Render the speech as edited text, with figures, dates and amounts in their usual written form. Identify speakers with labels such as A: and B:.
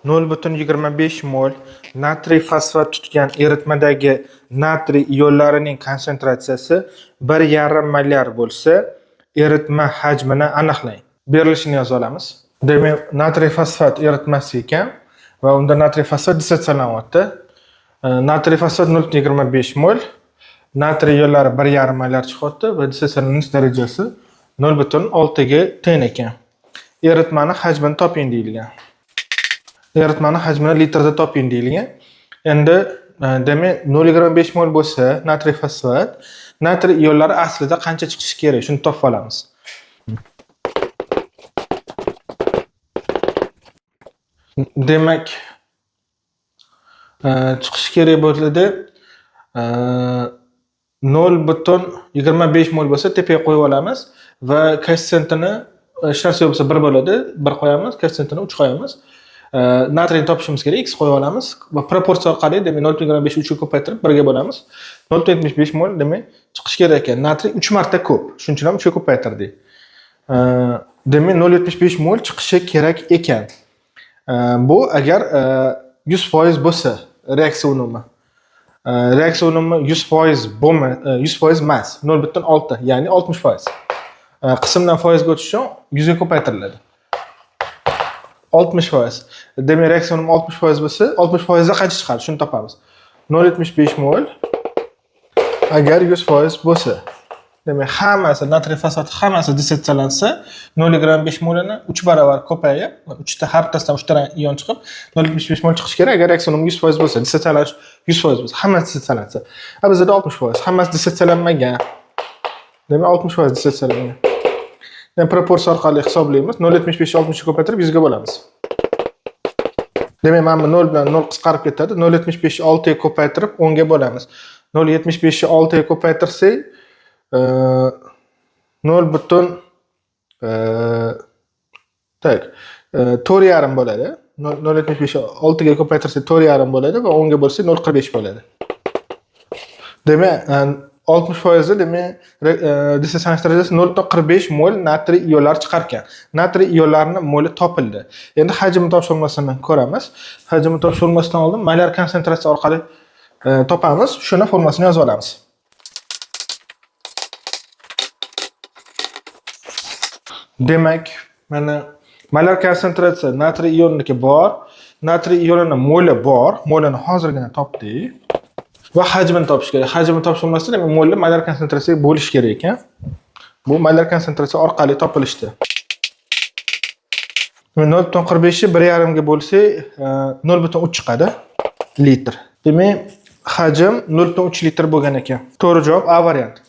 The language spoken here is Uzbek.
A: 0,25 mol natriy fosfat tutgan eritmadagi natriy iollarining konsentratsiyasi 1,5 molyar bo'lsa, eritma hajmini aniqlang. Berilishini yozib olamiz. Demak, natriy fosfat eritmasi ekan va unda natriy fosfat dissotsialanyapti. Natriy fosfat 0,25 mol, natriy iollari 1,5 molyar chiqyapti va dissotsialanish darajasi 0,6 ga teng ekan. Eritmani hajmini toping deyilgan. Eritmani hajmini litrda toping deyilgan. Endi demak 0,5 mol bo'lsa natriy fosfat, natriy iollari aslida qancha chiqishi kerak, shuni topib olamiz. Demak, chiqishi kerak bo'ladi 0,25 mol bo'lsa tepaga qo'yib olamiz va koeffitsiyentini sharsiya bo'lsa 1 bo'ladi, 1 qo'yamiz, koeffitsiyentini 3 qo'yamiz. Natriyni topishimiz kerak, x qo'yib olamiz va proporsiya orqali demak 0,25 3 ga ko'paytirib 1 ga bo'lamiz. 0,75 mol demak chiqishi kerak ekan. Natriy 3 marta ko'p. Shuning uchun ham 3 ga ko'paytirdik. Demak 0,75 mol chiqishi kerak ekan. Bu agar 100% bo'lsa reaksiya unumi. Reaksiya unumi 100% bo'lma, 100% emas, 0,6, ya'ni 60%. Qismdan foizga o'tish uchun 100 ga ko'paytiriladi. 60%. Demak, reaksiya unumi 60% bo'lsa, 60% da qancha chiqadi? Shuni topamiz. 0,75 mol agar 100% bo'lsa, demak, hammasi natriy fosfati hammasi dissotsialansa, 0,5 molini 3 barobar ko'payib, 3 ta har bittasidan 3 ta ion chiqib, 0,75 mol chiqishi kerak. Agar reaksiya unumi 100% bo'lsa, dissotsialanish 100% bo'lsa, hammasi dissotsialansa. Bizda 60%, hammasi dissotsialanmagan. Demak, 60% dissotsialangan. Demak, proporsiya orqali hisoblaymiz. 0,75 ni 60 ga ko'paytirib 100 ga bo'lamiz. Demak, mana bu 0 bilan 0 qisqarib ketadi. 0,75 ni 6 ga ko'paytirib 10 ga bo'lamiz. 0,75 ni 6 ga ko'paytirsak 4,5 bo'ladi. 0,75 ni 6 ga ko'paytirsak 4,5 bo'ladi va 10 ga bo'lsa 0,45 bo'ladi. Demak, 60% demak dissotsialanish darajasi 0,45 mol natriy iollari chiqar ekan. Natriy iollarining moli topildi. Endi hajm topshirmasini ko'ramiz. Hajm topshirmasidan oldin molyar konsentratsiya orqali topamiz. Shuni formulasini yozib olamiz. Demak, mana molyar konsentratsiya natriy ioniki bor, natriy ionining moli bor. Molini hozirgina topdik. Va hajmini topish kerak. Hajmini topshirmasdan demak molni molyar konsentratsiyaga bo'lish kerak ekan. Bu molyar konsentratsiya orqali topilishdi. 0,45 ni 1,5 ga bo'lsa 0,3 chiqadi litr. Demak, hajm 0,3 litr bo'lgan ekan. To'g'ri javob A varianti.